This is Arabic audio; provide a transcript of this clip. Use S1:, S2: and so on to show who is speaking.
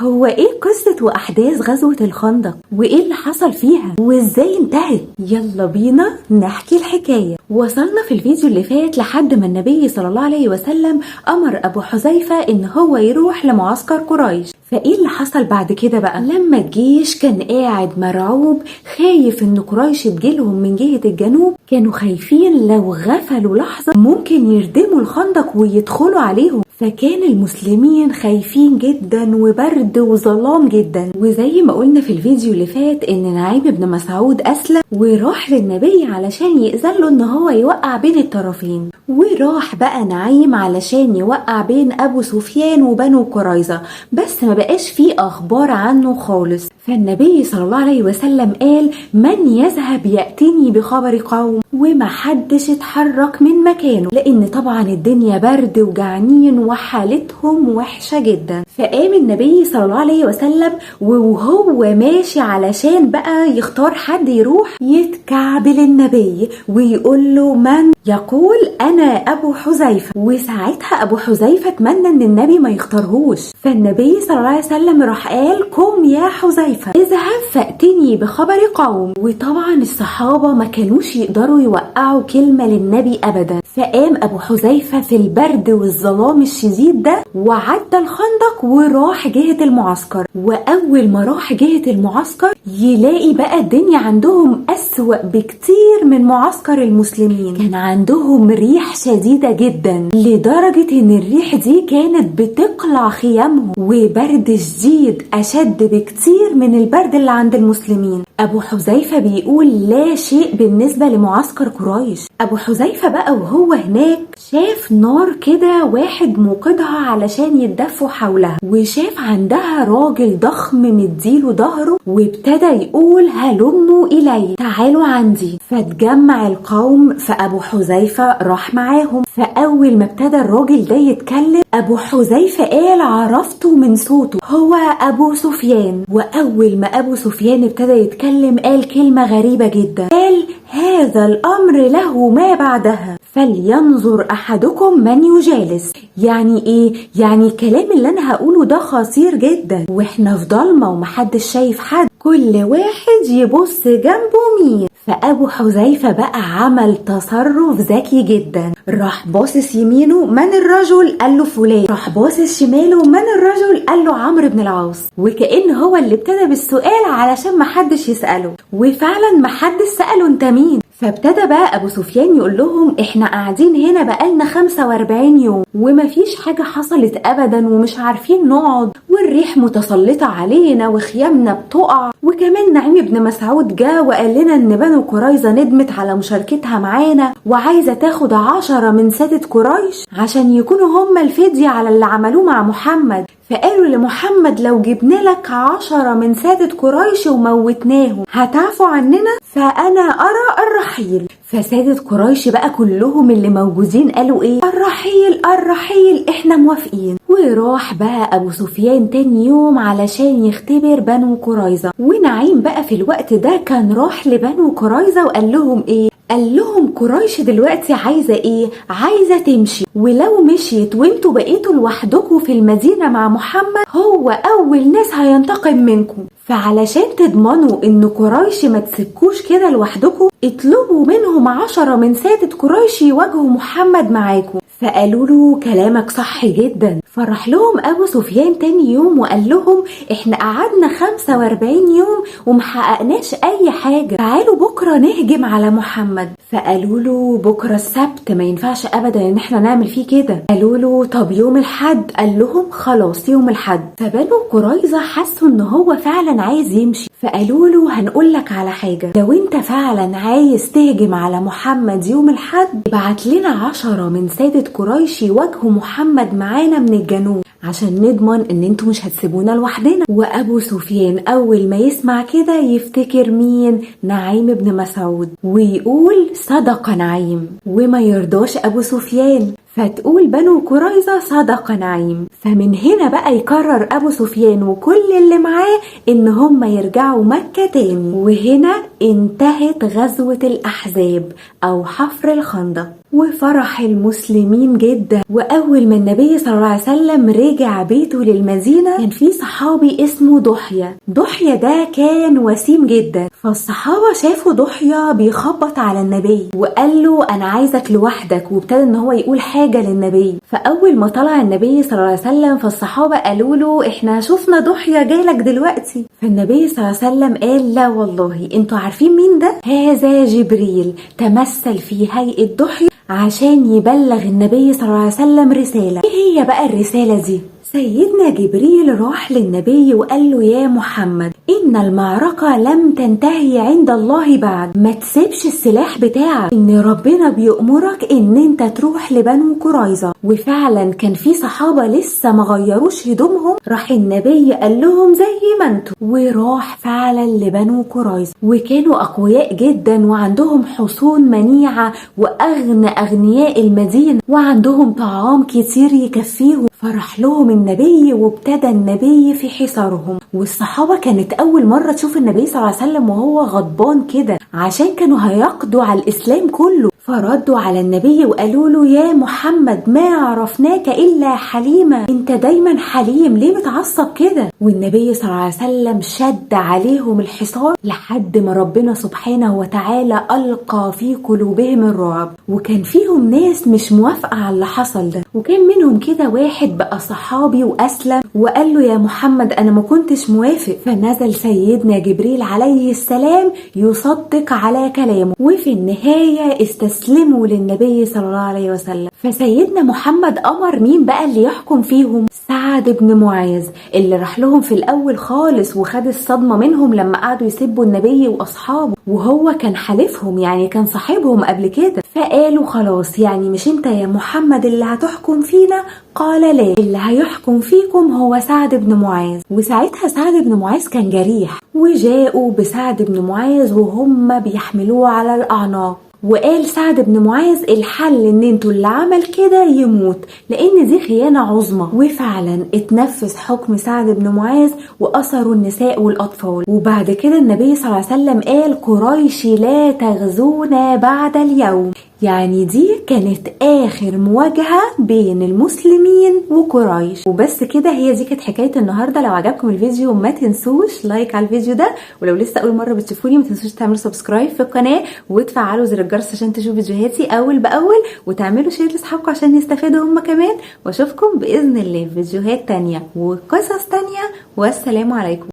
S1: هو ايه قصة واحداث غزوة الخندق وايه اللي حصل فيها وازاي انتهت؟ يلا بينا نحكي الحكاية. وصلنا في الفيديو اللي فات لحد ما النبي صلى الله عليه وسلم امر ابو حذيفة ان هو يروح لمعسكر قريش. فايه اللي حصل بعد كده بقى؟ لما الجيش كان قاعد مرعوب خايف ان قريش تجيلهم من جهة الجنوب، كانوا خايفين لو غفلوا لحظة ممكن يردموا الخندق ويدخلوا عليهم. فكان المسلمين خايفين جدا وبرد وظلام جدا. وزي ما قلنا في الفيديو اللي فات ان نعيم بن مسعود اسلم وراح للنبي علشان يأذن له ان هو يوقع بين الطرفين. وراح بقى نعيم علشان يوقع بين ابو سفيان وبنو قريظة، بس ما بقاش فيه اخبار عنه خالص. فالنبي صلى الله عليه وسلم قال: من يذهب يأتني بخبر قوم؟ وما حدش اتحرك من مكانه لان طبعا الدنيا برد وجعانين وحالتهم وحشة جدا. فقام النبي صلى الله عليه وسلم وهو ماشي علشان بقى يختار حد يروح، يتكعبل النبي ويقول له: من؟ يقول: انا ابو حذيفة. وساعتها ابو حذيفة اتمنى ان النبي ما يختارهوش. فالنبي صلى الله عليه وسلم راح قال: قم يا حذيفة اذهب فأتني بخبر قوم. وطبعا الصحابة ما كانوش يقدروا يوقعوا كلمة للنبي ابدا. فقام ابو حذيفة في البرد والظلام الشديد ده وعدى الخندق وراح جهة المعسكر. واول ما راح جهة المعسكر يلاقي بقى الدنيا عندهم اسوأ بكتير من معسكر المسلمين. كان عندهم ريح شديدة جدا لدرجة ان الريح دي كانت بتقلع خيامهم، وبرد شديد اشد بكتير من البرد اللي عند المسلمين. ابو حذيفة بيقول لا شيء بالنسبة لمعسكر قريش. ابو حذيفة بقى وهو هناك شاف نار كده واحد موقدها علشان يتدفوا حولها، وشاف عندها راجل ضخم مديله ظهره وابتدى يقول: هلموا الي، تعالوا عندي. فتجمع القوم، فابو حذيفة راح معاهم. فاول ما ابتدى الراجل ده يتكلم ابو حذيفة قال: عرفته من صوته، هو ابو سفيان. واول ما ابو سفيان ابتدى يتكلم قال كلمة غريبة جدا، قال: هذا الامر له ما بعدها، فلينظر احدكم من يجالس. يعني ايه؟ يعني الكلام اللي انا هقوله ده خطير جدا واحنا في ضلمة ومحدش شايف حد، كل واحد يبص جنبه مين. فابو حذيفة بقى عمل تصرف ذكي جدا، راح باصص يمينه: من الرجل؟ قال له فلان. راح باصص شماله: من الرجل؟ قال له عمرو بن العاص. وكأن هو اللي ابتدى بالسؤال علشان محدش يسأله، وفعلا محدش سأله انت مين. فابتدى بقى ابو سفيان يقول لهم: احنا قاعدين هنا بقالنا 45 يوم ومفيش حاجة حصلت ابدا ومش عارفين نقعد، والريح متسلطة علينا وخيامنا بتقع، وكمان نعيم بن مسعود جا وقال لنا ان بنو قريظة ندمت على مشاركتها معانا وعايزة تاخد 10 من سادة قريش عشان يكونوا هم الفدية على اللي عملوه مع محمد. فقالوا لمحمد: لو جبنا لك 10 من سادة قريش وموتناهم هتعفو عننا؟ فأنا أرى الرحيل. فسادة قريش بقى كلهم اللي موجودين قالوا ايه؟ الرحيل الرحيل، احنا موافقين. وراح بقى ابو سفيان تاني يوم علشان يختبر بنو قريظة. ونعيم بقى في الوقت ده كان راح لبنو قريظة وقال لهم ايه؟ قال لهم: قريش دلوقتي عايزة ايه؟ عايزة تمشي، ولو مشيت وانتوا بقيتوا لوحدكم في المدينة مع محمد هو اول ناس هينتقم منكم. فعلشان تضمنوا ان قريش ما تسيبكوش كده لوحدكم اطلبوا منهم 10 من سادة قريش يواجهوا محمد معاكم. فقالوا له: كلامك صح جدا. فرح لهم ابو سفيان تاني يوم وقال لهم: احنا قعدنا 45 يوم ومحققناش اي حاجة، تعالوا بكرة نهجم على محمد. فقالوا له: بكرة السبت ما ينفعش ابدا ان احنا نعمل فيه كده. قالوا له: طب يوم الحد؟ قال لهم: خلاص يوم الحد. فبنو قريظة حسوا ان هو فعلا عايز يمشي. فقالوا له: هنقول لك على حاجة، لو انت فعلا عايز تهجم على محمد يوم الحد ابعت لنا 10 من سادة قريش يواجهوا محمد معانا من الجنوب عشان نضمن ان انتوا مش هتسيبونا لوحدنا. وابو سفيان اول ما يسمع كده يفتكر مين؟ نعيم بن مسعود، ويقول: صدق نعيم، وما يرضاش ابو سفيان. فتقول بنو قريظة: صدق نعيم. فمن هنا بقى يقرر ابو سفيان وكل اللي معاه ان هم يرجعوا مكة تاني. وهنا انتهت غزوة الاحزاب او حفر الخندق. وفرح المسلمين جدا. واول ما النبي صلى الله عليه وسلم رجع بيته للمدينة كان في صحابي اسمه ضحية ده كان وسيم جدا. فالصحابة شافوا ضحية بيخبط على النبي وقال له انا عايزك لوحدك، وابتدى ان هو يقول حاجة للنبي. فاول ما طلع النبي صلى الله عليه وسلم فالصحابة قالوا له احنا شفنا ضحية جايلك دلوقتي. فالنبي صلى الله عليه وسلم قال لا والله انتوا عارفين مين ده؟ هذا جبريل تمثل في هيئة ضحية عشان يبلغ النبي صلى الله عليه وسلم رسالة. ايه هي بقى الرسالة دي؟ سيدنا جبريل راح للنبي وقال له يا محمد إن المعركة لم تنتهي عند الله بعد، ما تسيبش السلاح بتاعك، إن ربنا بيأمرك إن أنت تروح لبنو قريظة. وفعلا كان في صحابة لسه ما غيروش هدومهم، راح النبي قال لهم زي ما انتوا، وراح فعلا لبنو قريظة وكانوا أقوياء جدا وعندهم حصون منيعة وأغنى أغنياء المدينة وعندهم طعام كتير يكفيهم. فرح لهم النبي وابتدى النبي في حصارهم. والصحابة كانت أول مرة تشوف النبي صلى الله عليه وسلم وهو غضبان كده، عشان كانوا هيقضوا على الإسلام كله. فردوا على النبي وقالوا له يا محمد ما عرفناك إلا حليما، انت دايما حليم، ليه متعصب كده؟ والنبي صلى الله عليه وسلم شد عليهم الحصار لحد ما ربنا سبحانه وتعالى ألقى في قلوبهم الرعب. وكان فيهم ناس مش موافقة على اللي حصل ده، وكان منهم كده واحد بقى صحابي وأسلم وقال له يا محمد أنا ما كنتش موافق. فنزل سيدنا جبريل عليه السلام يصدق على كلامه، وفي النهاية استسلموا للنبي صلى الله عليه وسلم. فسيدنا محمد أمر مين بقى اللي يحكم فيهم؟ سعد بن معاذ، اللي راح لهم في الأول خالص وخد الصدمة منهم لما قعدوا يسبوا النبي وأصحابه، وهو كان حليفهم يعني كان صاحبهم قبل كده. فقالوا خلاص يعني مش انت يا محمد اللي هتحكم فينا؟ قال لا، اللي هيحكم فيكم هو سعد بن معاذ. وساعتها سعد بن معاذ كان جريح، وجاءوا بسعد بن معاذ وهم بيحملوه على الأعناق. وقال سعد بن معاذ الحل ان انتوا اللي عمل كده يموت، لان دي خيانة عظمى. وفعلا اتنفذ حكم سعد بن معاذ وأسروا النساء والأطفال. وبعد كده النبي صلى الله عليه وسلم قال قريش لا تغزونا بعد اليوم، يعني دي كانت آخر مواجهة بين المسلمين وقريش. وبس كده، هي دي كانت حكاية النهاردة. لو عجبكم الفيديو ما تنسوش لايك على الفيديو ده، ولو لسه أول مرة بتشوفوني ما تنسوش تعملوا سبسكرايب في القناة وتفعلوا زر الجرس عشان تشوفوا فيديوهاتي أول بأول، وتعملوا شير لأصحابكم عشان يستفادوا هم كمان. واشوفكم بإذن الله في فيديوهات تانية وقصص تانية، والسلام عليكم.